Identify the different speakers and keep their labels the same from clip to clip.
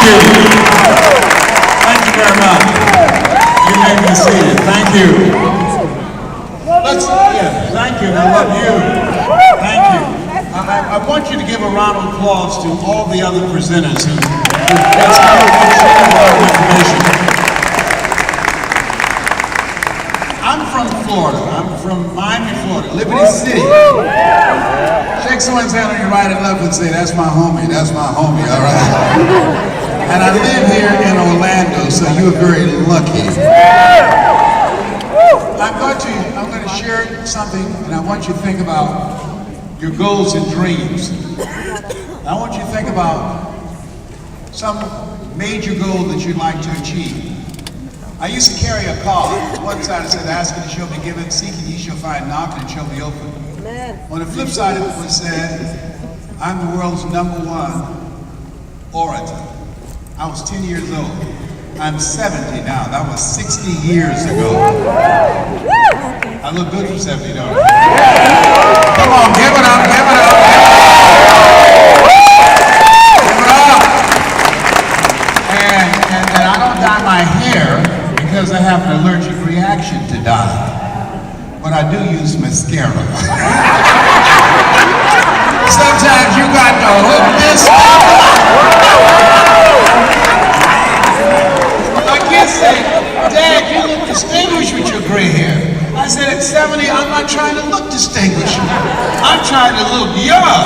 Speaker 1: you. Thank you very much. You may be seated. Thank you. Thank you. I love you. Thank you. I want you to give a round of applause to all the other presenters who that's how we share a lot of information. I'm from Florida. I'm from Miami, Florida, Liberty City. Shake someone's hand on your right and left and say, that's my homie, all right? And I live here in Orlando, so you're very lucky. I'm going to share something, and I want you to think about your goals and dreams. I want you to think about some major goal that you'd like to achieve. I used to carry a card. One side it said, ask and it shall be given, seeking ye shall find, knock and it shall be opened. On the flip side it was said, I'm the world's #1 orator. I was 10 years old. I'm 70 now. That was 60 years ago. I look good for 70, don't I? Come on, give it up, give it up. Give it up. And I don't dye my hair because I have an allergic reaction to dye. But I do use mascara. Sometimes you got to hook this up. My kids say, Dad, you look distinguished with your gray hair. I said, at 70, I'm not trying to look distinguished. I'm trying to look young.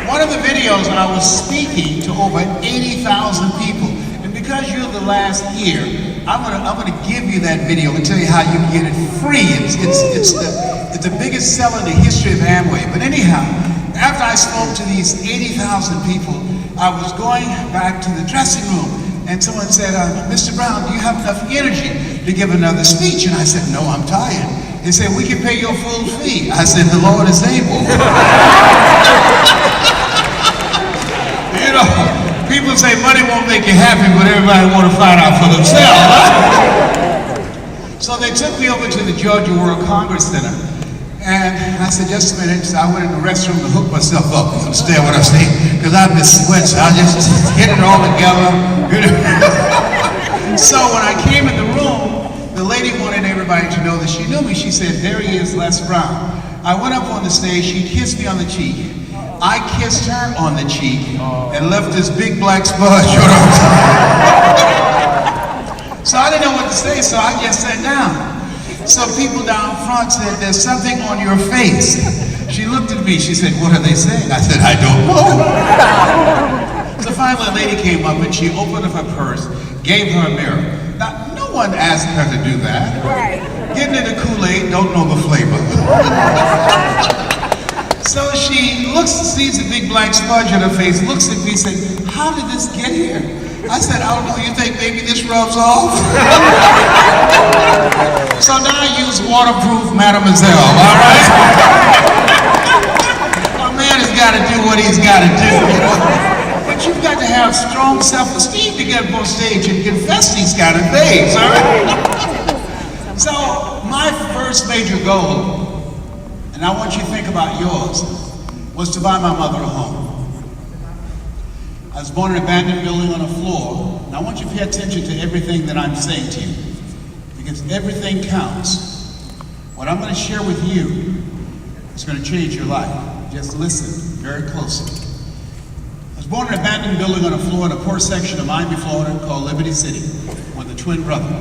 Speaker 1: One of the videos, I was speaking to over 80,000 people. And because you're the last year, I'm gonna give you that video and tell you how you can get it free. It's the biggest seller in the history of Amway. But anyhow, after I spoke to these 80,000 people, I was going back to the dressing room. And someone said, Mr. Brown, do you have enough energy to give another speech? And I said, no, I'm tired. They said, we can pay your full fee. I said, the Lord is able. You know, people say money won't make you happy, but everybody want to find out for themselves. So they took me over to the Georgia World Congress Center. And I said, just a minute. So I went in the restroom to hook myself up. You understand what I'm saying? Because I've been sweating, so I just get it all together. So when I came in the room, the lady wanted everybody to know that she knew me. She said, there he is, Les Brown. I went up on the stage. She kissed me on the cheek. I kissed her on the cheek and left this big black smudge on her. So I didn't know what to say, so I just sat down. So people down front said, there's something on your face. She looked at me, she said, what are they saying? I said, I don't know. So finally a lady came up and she opened up her purse, gave her a mirror. Now, no one asked her to do that. Right. Getting into Kool-Aid, don't know the flavor. So she looks, sees a big black smudge on her face, looks at me and said, how did this get here? I said, I don't know, you think maybe this rubs off? So now I use waterproof Mademoiselle, all right? A man has got to do what he's got to do, you know? But you've got to have strong self-esteem to get up on stage and confess these kind of things, all right? So my first major goal, and I want you to think about yours, was to buy my mother a home. I was born in an abandoned building on a floor, and I want you to pay attention to everything that I'm saying to you, because everything counts. What I'm going to share with you is going to change your life. Just listen very closely. I was born in an abandoned building on a floor in a poor section of Miami, Florida, called Liberty City, with a twin brother.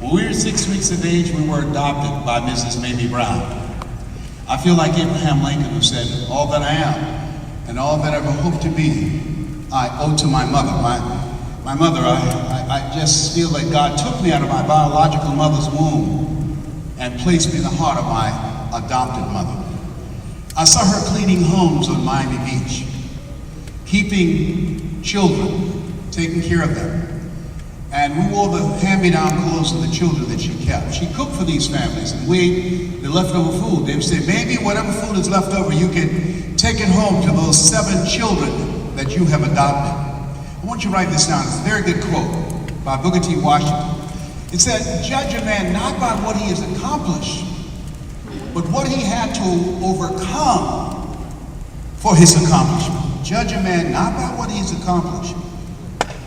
Speaker 1: When we were 6 weeks of age, we were adopted by Mrs. Mamie Brown. I feel like Abraham Lincoln, who said, all that I am and all that I ever hope to be, I owe to my mother. My mother, I just feel that God took me out of my biological mother's womb and placed me in the heart of my adopted mother. I saw her cleaning homes on Miami Beach, keeping children, taking care of them. And we wore the hand-me-down clothes of the children that she kept. She cooked for these families, and we ate the leftover food. They would say, maybe whatever food is left over, you can take it home to those 7 children that you have adopted. I want you to write this down. It's a very good quote by Booker T. Washington. It said, judge a man not by what he has accomplished, but what he had to overcome for his accomplishment. judge a man not by what he's accomplished,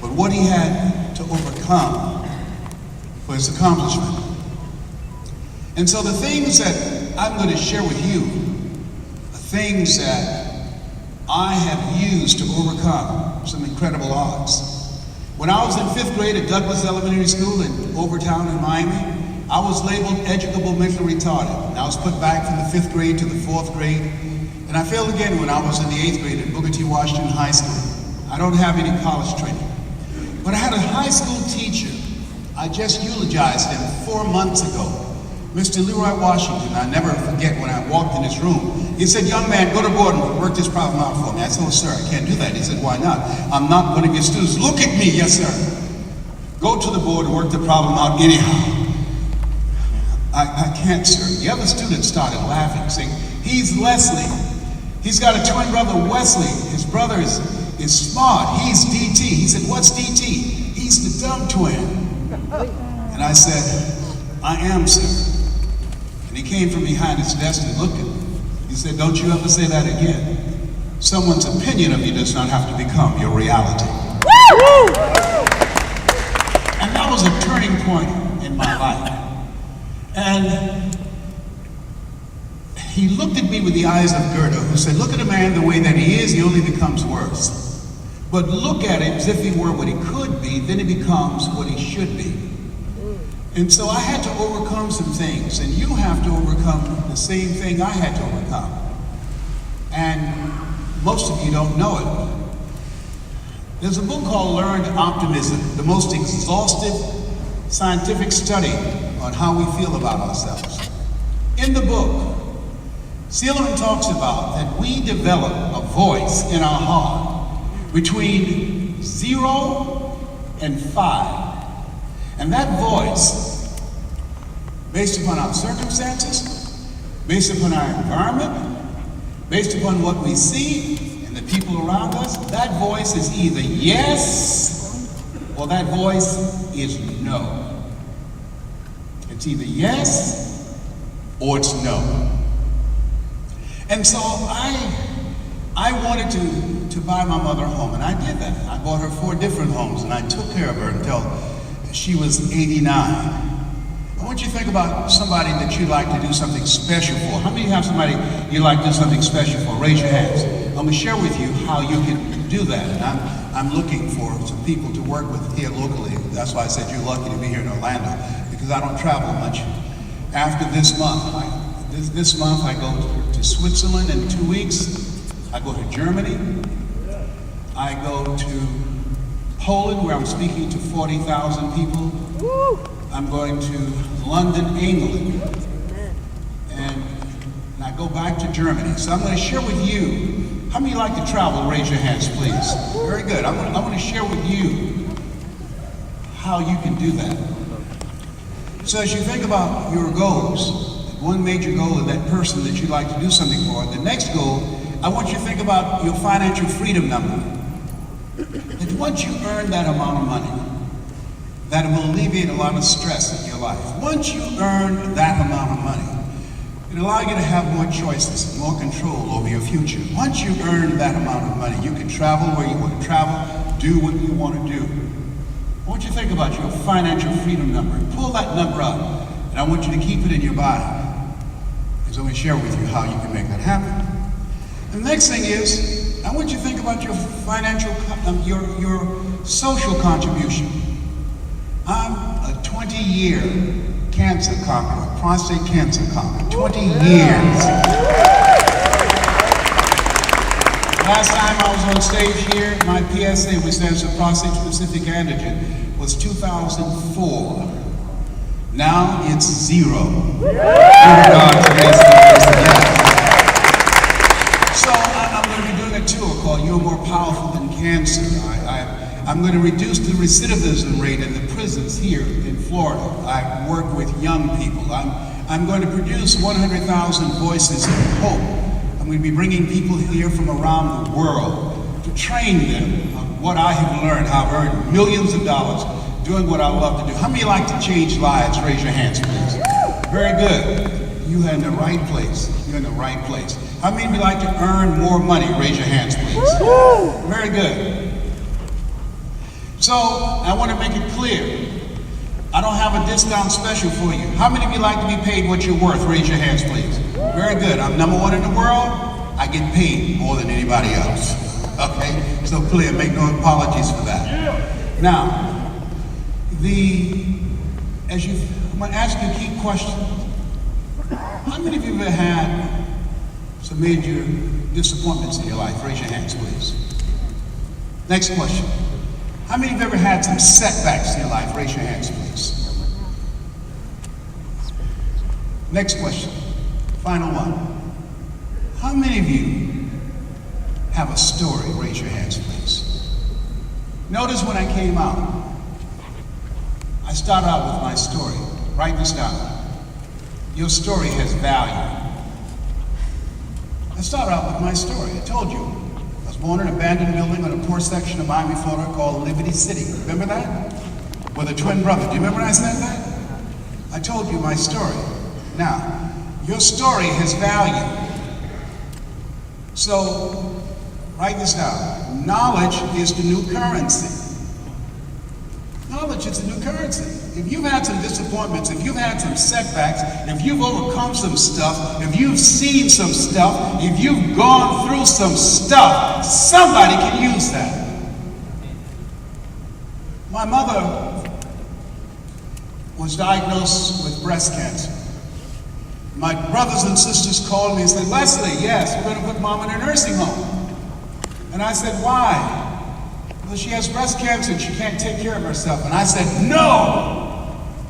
Speaker 1: but what he had to overcome for his accomplishment. And so the things that I'm going to share with you are things that I have used to overcome some incredible odds. When I was in 5th grade at Douglas Elementary School in Overtown in Miami, I was labeled educable mentally retarded. And I was put back from the 5th grade to the 4th grade. And I failed again when I was in the 8th grade at Booker T. Washington High School. I don't have any college training. But I had a high school teacher. I just eulogized him 4 months ago. Mr. Leroy Washington. I never forget when I walked in his room. He said, young man, go to board and work this problem out for me. I said, oh, sir, I can't do that. He said, why not? I'm not one of your students. Look at me. Yes, sir. Go to the board and work the problem out anyhow. I can't, sir. The other students started laughing, saying, he's Leslie. He's got a twin brother, Wesley. His brother is smart. He's DT. He said, what's DT? He's the dumb twin. And I said, I am, sir. And he came from behind his desk and looked at me. He said, don't you ever say that again. Someone's opinion of you does not have to become your reality. And that was a turning point in my life. And he looked at me with the eyes of Goethe, who said, look at a man the way that he is, he only becomes worse. But look at him as if he were what he could be, then he becomes what he should be. And so I had to overcome some things, and you have to overcome the same thing I had to overcome. And most of you don't know it. There's a book called Learned Optimism, the most exhaustive scientific study on how we feel about ourselves. In the book, Seligman talks about that we develop a voice in our heart between 0 and 5. And that voice, based upon our circumstances, based upon our environment, based upon what we see and the people around us, that voice is either yes or that voice is no. It's either yes or it's no. And so I wanted to buy my mother a home, and I did that. I bought her 4 different homes, and I took care of her until she was 89. I want you to think about somebody that you'd like to do something special for. How many have somebody you'd like to do something special for? Raise your hands. I'm going to share with you how you can do that. And I'm looking for some people to work with here locally. That's why I said you're lucky to be here in Orlando, because I don't travel much. After this month, this month I go to Switzerland in 2 weeks. I go to Germany. I go to Poland, where I'm speaking to 40,000 people. I'm going to London, England. And I go back to Germany. So I'm going to share with you, how many like to travel? Raise your hands, please. Very good. I want to share with you how you can do that. So as you think about your goals, one major goal is that person that you'd like to do something for. The next goal, I want you to think about your financial freedom number. That once you earn that amount of money, that will alleviate a lot of stress in your life. Once you earn that amount of money, it allows you to have more choices, more control over your future. Once you earn that amount of money, you can travel where you want to travel, do what you want to do. I want you to think about your financial freedom number. Pull that number out, and I want you to keep it in your body. So I'm going to share with you how you can make that happen. And the next thing is, I want you to think about your financial, your social contribution. I'm a 20-year cancer conqueror, prostate cancer conqueror, 20 years. Last time I was on stage here, my PSA, which stands for prostate-specific antigen, was 2004. Now it's 0. So I'm going to be doing a tour called You're More Powerful Than Cancer. I'm going to reduce the recidivism rate in the prisons here in Florida. I work with young people. I'm going to produce 100,000 voices of hope. I'm going to be bringing people here from around the world to train them on what I have learned, how I've earned millions of dollars doing what I love to do. How many like to change lives? Raise your hands, please. Very good. You're in the right place. You're in the right place. How many of you like to earn more money? Raise your hands, please. Very good. So, I want to make it clear. I don't have a discount special for you. How many of you like to be paid what you're worth? Raise your hands, please. Very good. I'm number one in the world. I get paid more than anybody else. Okay? So clear. Make no apologies for that. Now, I'm going to ask you a key question. How many of you have ever had some major disappointments in your life? Raise your hands, please. Next question. How many of you have ever had some setbacks in your life? Raise your hands, please. Next question. Final one. How many of you have a story? Raise your hands, please. Notice when I came out, I started out with my story. Write this down. Your story has value. I started out with my story. I told you. I was born in an abandoned building on a poor section of Miami, Florida called Liberty City. Remember that? With a twin brother. Do you remember when I said that? I told you my story. Now, your story has value. So, write this down. Knowledge is the new currency. Knowledge is the new currency. If you've had some disappointments, if you've had some setbacks, if you've overcome some stuff, if you've seen some stuff, if you've gone through some stuff, somebody can use that. My mother was diagnosed with breast cancer. My brothers and sisters called me and said, Leslie, yes, we're going to put Mom in a nursing home. And I said, why? Well, she has breast cancer and she can't take care of herself. And I said, no!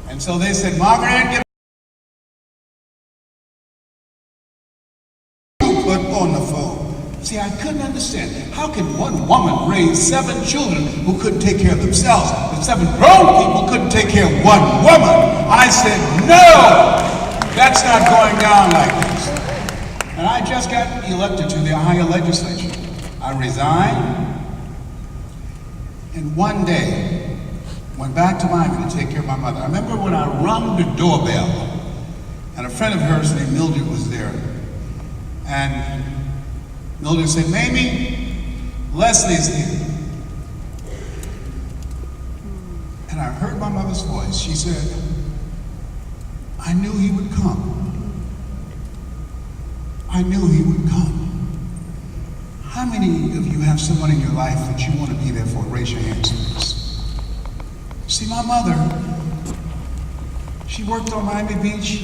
Speaker 1: And so they said, Margaret, get put on the phone. See, I couldn't understand. How can one woman raise 7 children who couldn't take care of themselves, but 7 grown people couldn't take care of one woman? I said, no! That's not going down like this. And I just got elected to the Ohio legislature. I resigned, and one day, went back to Miami to take care of my mother. I remember when I rung the doorbell, and a friend of hers named Mildred was there. And Mildred said, Mamie, Leslie's here. And I heard my mother's voice. She said, I knew he would come. I knew he would come. How many of you have someone in your life that you want to be there for? Raise your hands, please. See, my mother, she worked on Miami Beach.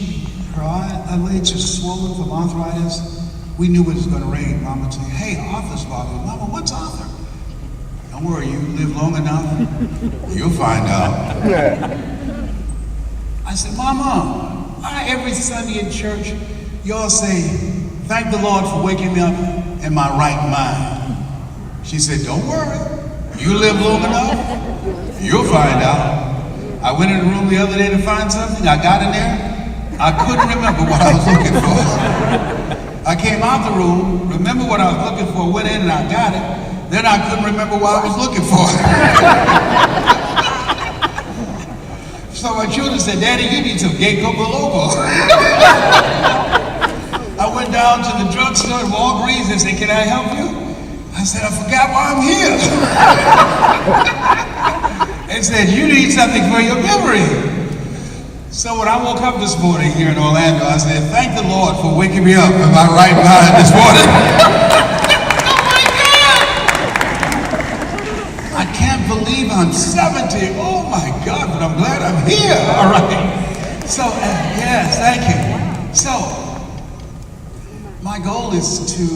Speaker 1: Her eyelids are swollen from arthritis. We knew it was going to rain. Mama would say, hey, Arthur's bothering me. Mama, what's Arthur? Don't worry, you live long enough, you'll find out. I said, Mama, why every Sunday in church y'all say, thank the Lord for waking me up in my right mind? She said, don't worry, you live long enough, you'll find out. I went in the room the other day to find something. I got in there, I couldn't remember what I was looking for. I came out the room, remember what I was looking for, went in and I got it. Then I couldn't remember what I was looking for. So my children said, Daddy, you need some Ginkgo biloba. I went down to the drugstore at Walgreens and said, can I help you? I said, I forgot why I'm here. They said, you need something for your memory. So when I woke up this morning here in Orlando, I said, thank the Lord for waking me up in my right mind this morning. Oh my God! I can't believe I'm 70. Oh my God, but I'm glad I'm here. All right. So, yes, thank you. So, my goal is to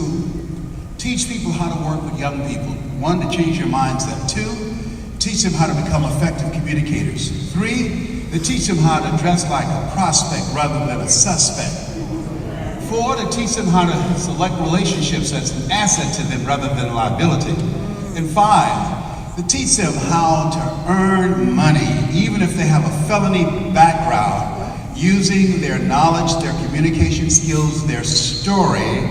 Speaker 1: teach people how to work with young people. 1, to change your mindset. 2, teach them how to become effective communicators. 3, to teach them how to dress like a prospect rather than a suspect. 4, to teach them how to select relationships as an asset to them rather than a liability. And 5, to teach them how to earn money, even if they have a felony background, using their knowledge, their communication skills, their story,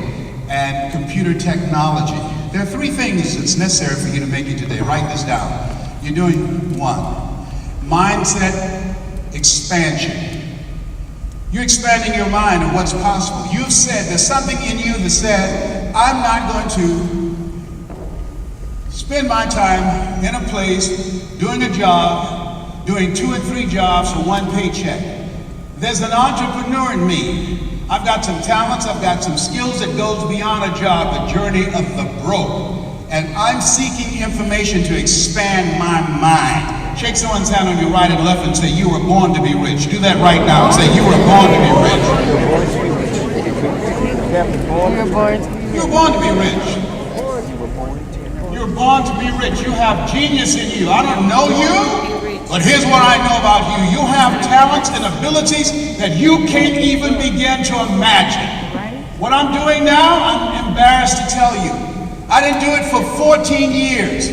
Speaker 1: and computer technology. There are 3 things that's necessary for you to make it today. Write this down. You're doing 1, mindset expansion. You're expanding your mind of what's possible. You've said, there's something in you that said, I'm not going to spend my time in a place doing a job, doing 2 or 3 jobs for 1 paycheck. There's an entrepreneur in me. I've got some talents, I've got some skills that goes beyond a job, the journey of the broke. And I'm seeking information to expand my mind. Shake someone's hand on your right and left and say, you were born to be rich. Do that right now and say, you were born to be rich. You were born to be rich. You were born to be rich. You have genius in you. I don't know you, but here's what I know about you. You have talents and abilities that you can't even begin to imagine. What I'm doing now, I'm embarrassed to tell you. I didn't do it for 14 years.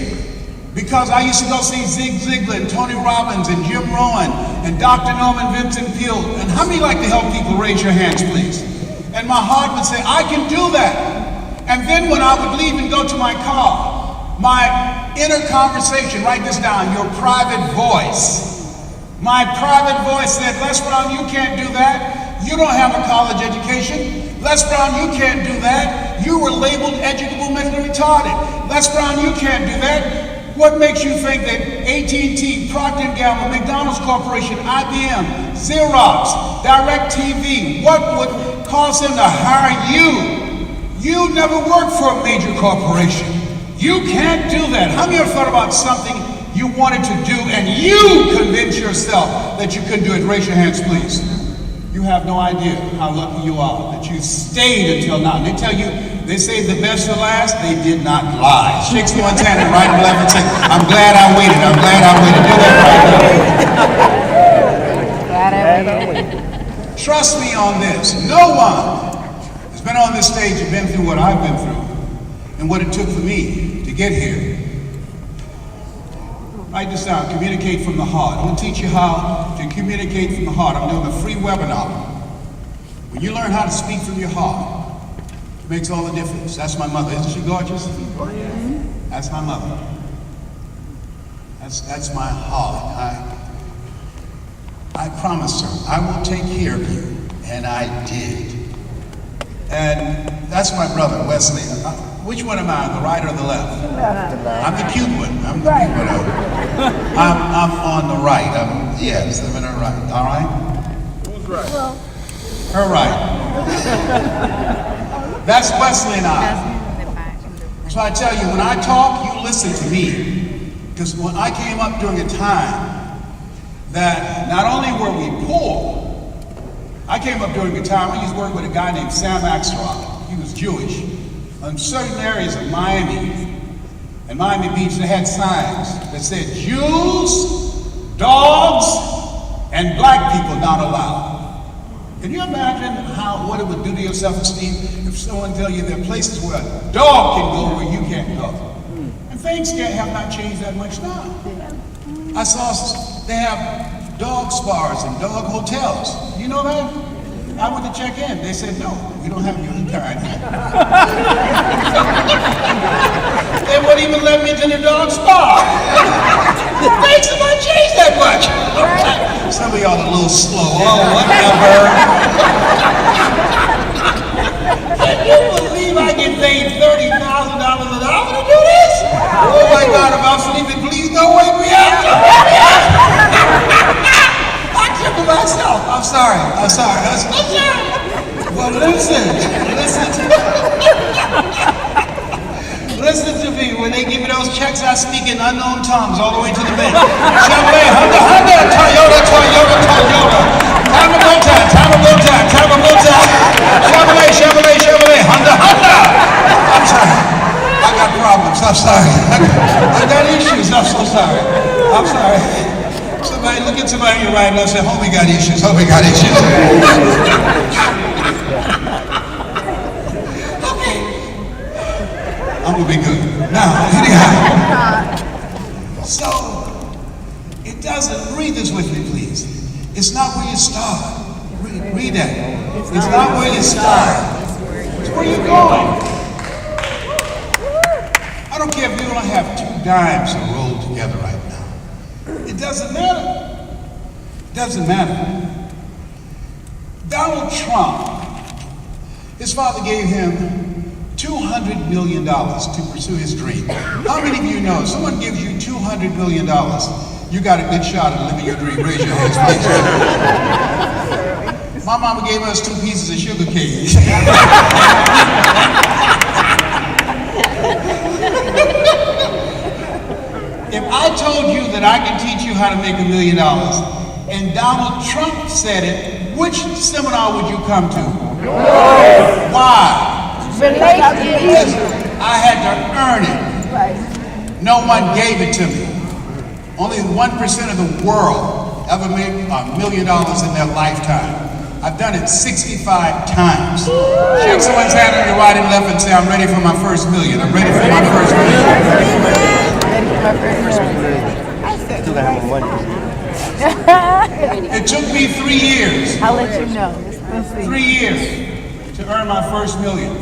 Speaker 1: Because I used to go see Zig Ziglar and Tony Robbins and Jim Rohn and Dr. Norman Vincent Peale. And how many like to help people? Raise your hands, please. And my heart would say, I can do that. And then when I would leave and go to my car, my inner conversation, write this down, your private voice. My private voice said, Les Brown, you can't do that. You don't have a college education. Les Brown, you can't do that. You were labeled educable mentally retarded. Les Brown, you can't do that. What makes you think that AT&T, Procter & Gamble, McDonald's Corporation, IBM, Xerox, DirecTV, what would cause them to hire you? You never worked for a major corporation. You can't do that. How many have thought about something you wanted to do and you convinced yourself that you couldn't do it? Raise your hands, please. You have no idea how lucky you are that you stayed until now. They tell you, they saved the best for last, they did not lie. Shake someone's hand and right and left and say, I'm glad I waited, I'm glad I waited. Do that right now.
Speaker 2: Glad I waited.
Speaker 1: Trust me on this. No one has been on this stage and been through what I've been through and what it took for me to get here. Write this down, communicate from the heart. I'm going to teach you how to communicate from the heart. I'm doing a free webinar. When you learn how to speak from your heart, it makes all the difference. That's my mother. Isn't she gorgeous? That's my mother. That's my heart. I promised her, I will take care of you. And I did. And that's my brother, Wesley. Which one am I, on the right or the left? I'm the cute one. I'm the cute one. I'm on the right. Yes, I'm in her right. All right?
Speaker 3: Who's right?
Speaker 1: Her right. That's Wesley and I. So I tell you, when I talk, you listen to me. Because when I came up during a time that not only were we poor, I came up during a time, I used to work with a guy named Sam Axelrod. He was Jewish. In certain areas of Miami and Miami Beach, they had signs that said, Jews, dogs, and black people not allowed. Can you imagine what it would do to your self-esteem if someone tell you there are places where a dog can go where you can't go? And things have not changed that much now. I saw they have dog spas and dog hotels. You know that? I went to check in. They said, no, we don't have your kind here. They wouldn't even let me to the dog spa. Things have not changed that much. Some of y'all are a little slow. Oh, whatever. Can you believe I get paid $30,000 an hour to do this? Oh my God, if I'm sleeping, please don't wake me up. To myself. I'm sorry. Well, listen to me. When they give me those checks, I speak in unknown tongues all the way to the bank. Chevrolet, Honda, Toyota. Time of no time. Chevrolet, Honda. I'm sorry. I got problems. I'm sorry. I got issues. I'm so sorry. I'm sorry. Somebody, look at somebody on your right and say, homie got issues. Okay. I'm gonna be good. Now, anyhow. So, it doesn't, read this with me, please. It's not where you start. Read that. It's not where you start. It's where you're going. I don't care if you don't have 2 dimes to roll together right now. It doesn't matter. Donald Trump, his father gave him $200 million to pursue his dream. How many of you know if someone gives you $200 million, you got a good shot at living your dream? Raise your hands, please. My mama gave us 2 pieces of sugar cane. If I told you that I can teach you how to make $1 million, and Donald Trump said it, which seminar would you come to? Why? Because I had to earn it. No one gave it to me. Only 1% of the world ever made $1 million in their lifetime. I've done it 65 times. Shake someone's hand on your right and left and say, I'm ready for my first million. I'm ready for my first million. It took me 3 years.
Speaker 2: I'll let you know.
Speaker 1: 3 years to earn my first million.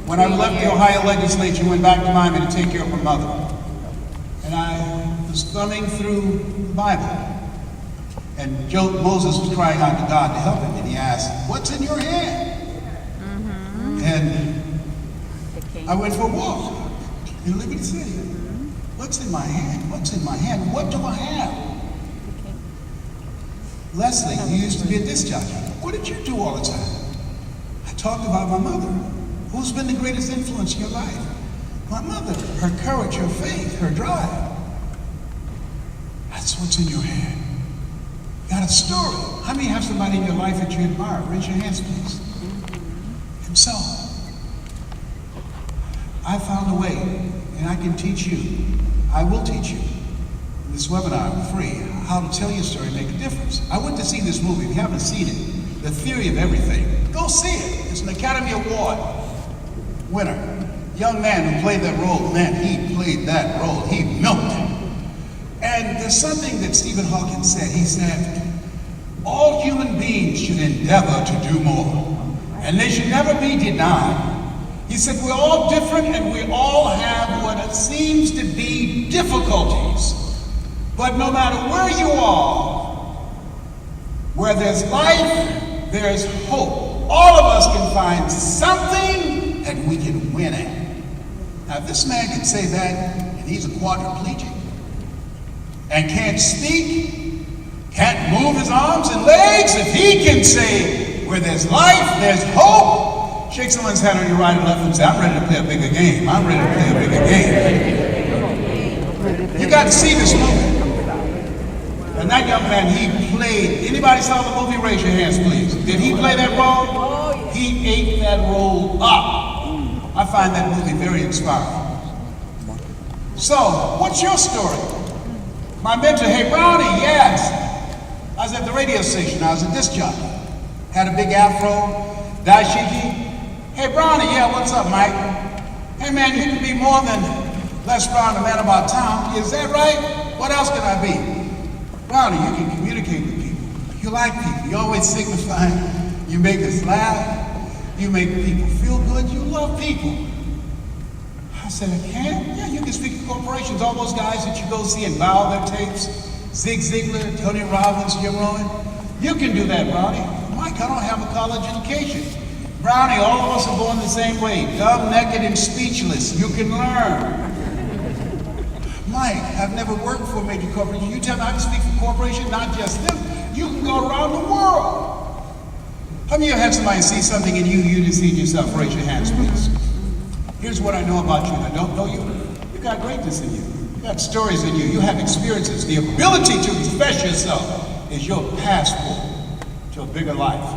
Speaker 1: When I left the Ohio legislature, went back to Miami to take care of my mother. And I was thumbing through the Bible. And Moses was crying out to God to help him. And he asked, what's in your hand? And I went for a walk in Liberty City. What's in my hand? What's in my hand? What do I have? Leslie, you used to be a disc jockey. What did you do all the time? I talked about my mother. Who's been the greatest influence in your life? My mother, her courage, her faith, her drive. That's what's in your hand. You got a story. How many have somebody in your life that you admire? Raise your hands, please. And so, I found a way, and I can teach you. I will teach you in this webinar for free how to tell your story and make a difference. I went to see this movie. If you haven't seen it, The Theory of Everything, go see it. It's an Academy Award winner. Young man who played that role, man, he played that role. He milked it. And there's something that Stephen Hawking said. He said, all human beings should endeavor to do more, and they should never be denied. He said, we're all different and we all have what it seems to be difficulties. But no matter where you are, where there's life, there's hope. All of us can find something that we can win at. Now, if this man can say that, and he's a quadriplegic, and can't speak, can't move his arms and legs, if he can say, where there's life, there's hope, shake someone's hand on your right and left and say, I'm ready to play a bigger game. I'm ready to play a bigger game. You got to see this movie. And that young man, he played, anybody saw the movie? Raise your hands, please. Did he play that role? He ate that role up. I find that movie very inspiring. So, what's your story? My mentor, hey Brownie, yes. I was at the radio station, I was a disc jockey. Had a big afro, dashiki. Hey Brownie, yeah, what's up, Mike? Hey man, you can be more than Les Brown, the man about town. Is that right? What else can I be? Brownie, you can communicate with people. You like people. You always signify. You make us laugh. You make people feel good. You love people. I said, I can? Yeah, you can speak to corporations. All those guys that you go see and bow their tapes. Zig Ziglar, Tony Robbins, Jim Rohn. You can do that, Brownie. Mike, I don't have a college education. Brownie, all of us are born the same way. Dumb, naked, and speechless. You can learn. Mike, I've never worked for a major corporation. You tell me I can speak for corporations, not just them. You can go around the world. How many of you had somebody see something in you didn't see in yourself? Raise your hands, please. Here's what I know about you. I don't know you. You got greatness in you. You got stories in you. You have experiences. The ability to express yourself is your passport to a bigger life.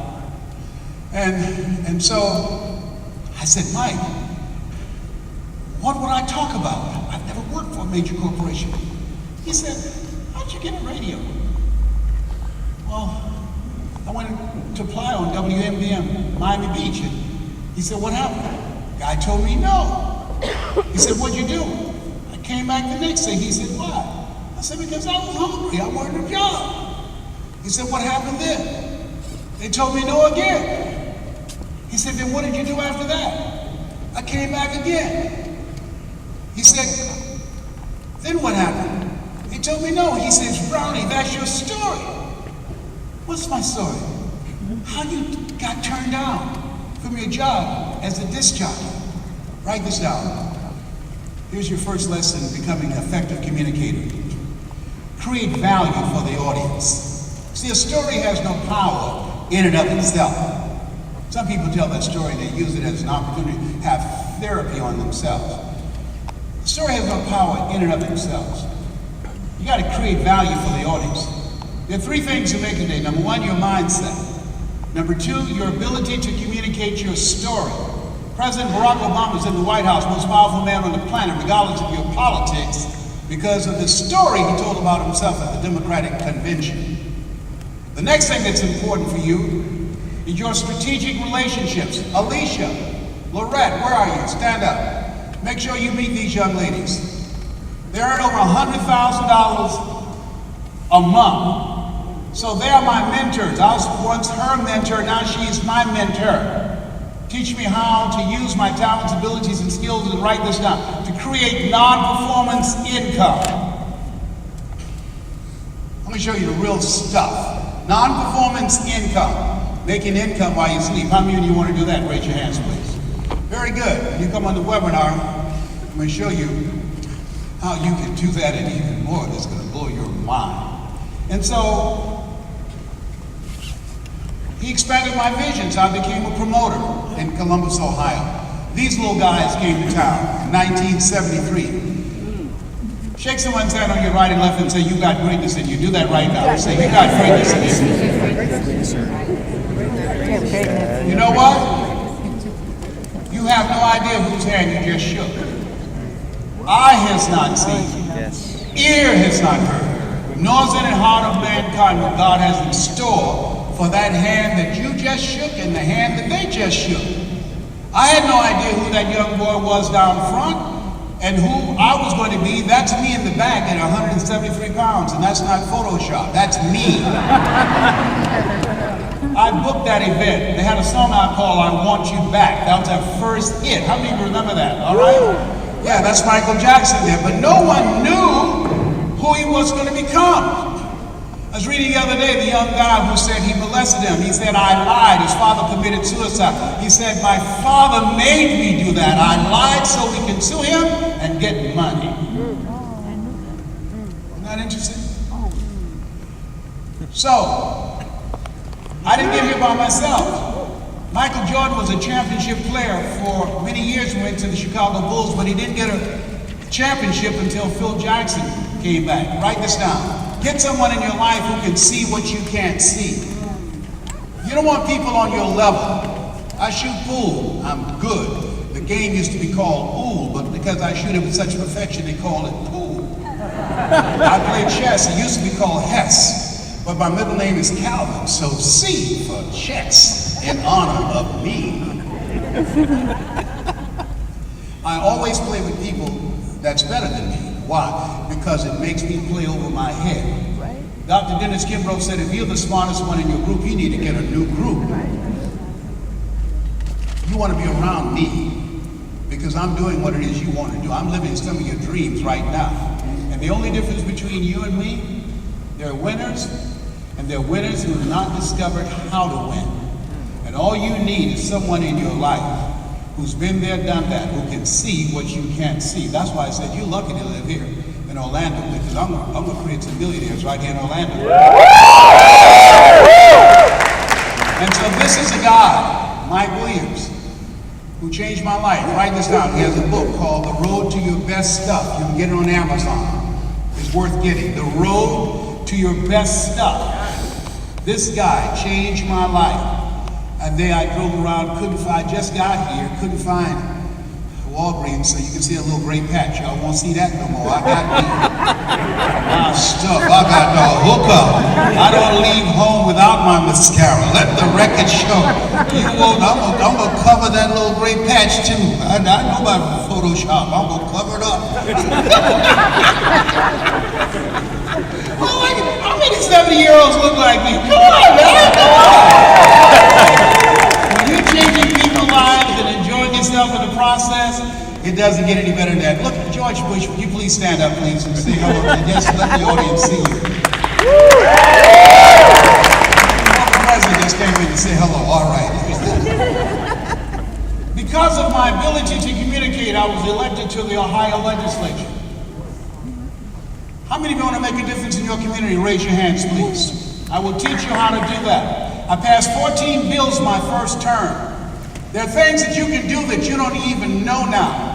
Speaker 1: And so I said, Mike, what would I talk about? I've never worked for a major corporation. He said, how'd you get in radio? Well, I went to apply on WMBM, Miami Beach. And he said, what happened? Guy told me no. He said, what'd you do? I came back the next day. He said, why? I said, because I was hungry. I wanted a job. He said, what happened then? They told me no again. He said, then what did you do after that? I came back again. He said, then what happened? He told me no. He says, Brownie, that's your story. What's my story? how you got turned down from your job as a disc jockey. Write this down. Here's your first lesson in becoming an effective communicator. Create value for the audience. See, a story has no power in and of itself. Some people tell that story, they use it as an opportunity to have therapy on themselves. The story has no power in and of themselves. You got to create value for the audience. There are three things that make a day. Number one, your mindset. Number two, your ability to communicate your story. President Barack Obama is in the White House, most powerful man on the planet, regardless of your politics, because of the story he told about himself at the Democratic Convention. The next thing that's important for you is your strategic relationships. Alicia, Lorette, where are you? Stand up. Make sure you meet these young ladies. They earn over $100,000 a month. So they are my mentors. I was once her mentor, now she is my mentor. Teach me how to use my talents, abilities, and skills, and write this down, to create non-performance income. Let me show you the real stuff. Non-performance income. Making income while you sleep. How many of you want to do that? Raise your hands, please. Very good. When you come on the webinar, I'm going to show you how you can do that and even more. That's going to blow your mind. And so, he expanded my visions. I became a promoter in Columbus, Ohio. These little guys came to town in 1973. Shake someone's hand on your right and left and say, you got greatness in you. Do that right now. Say, you got greatness in you. You know what? You have no idea whose hand you just shook. Eye has not seen, ear has not heard, nor is it in the heart of mankind what God has in store for that hand that you just shook and the hand that they just shook. I had no idea who that young boy was down front and who I was going to be. That's me in the back at 173 pounds, and that's not Photoshop. That's me. I booked that event. They had a song I called I Want You Back. That was our first hit. How many of you remember that? All right? Yeah, that's Michael Jackson there. But no one knew who he was going to become. I was reading the other day the young guy who said he molested him. He said, I lied. His father committed suicide. He said, my father made me do that. I lied so we can sue him and get money. Isn't that interesting? So, I didn't get here by myself. Michael Jordan was a championship player for many years, went to the Chicago Bulls, but he didn't get a championship until Phil Jackson came back. Write this down. Get someone in your life who can see what you can't see. You don't want people on your level. I shoot pool, I'm good. The game used to be called pool, but because I shoot it with such perfection, they call it pool. I play chess, it used to be called Hess, but my middle name is Calvin, so C for chess, in honor of me. I always play with people that's better than me. Why? Because it makes me play over my head. Right. Dr. Dennis Kimbrough said, if you're the smartest one in your group, you need to get a new group. Right. You want to be around me because I'm doing what it is you want to do. I'm living some of your dreams right now. And the only difference between you and me, there are winners and there are winners who have not discovered how to win. And all you need is someone in your life who's been there, done that, who can see what you can't see. That's why I said you're lucky to live here in Orlando, because I'm going to create some millionaires right here in Orlando. And so this is a guy, Mike Williams, who changed my life. Write this down. He has a book called The Road to Your Best Stuff. You can get it on Amazon. It's worth getting. The Road to Your Best Stuff. This guy changed my life. And then I drove around, I just got here, couldn't find Walgreens, so you can see a little gray patch. Y'all won't see that no more. I got my stuff. I got the hookup. I don't leave home without my mascara. Let the record show. You won't. I'm gonna cover that little gray patch too. I know about Photoshop. I'm gonna cover it up. How many 70-year-olds look like me? Come on, man. Come on. When you're changing people's lives and enjoying yourself in the process, it doesn't get any better than that. Look, George Bush, would you please stand up, please, and say hello, and just let the audience see you. The president just came in and said to the Ohio legislature. How many of you want to make a difference in your community? Raise your hands, please. I will teach you how to do that. I passed 14 bills my first term. There are things that you can do that you don't even know now.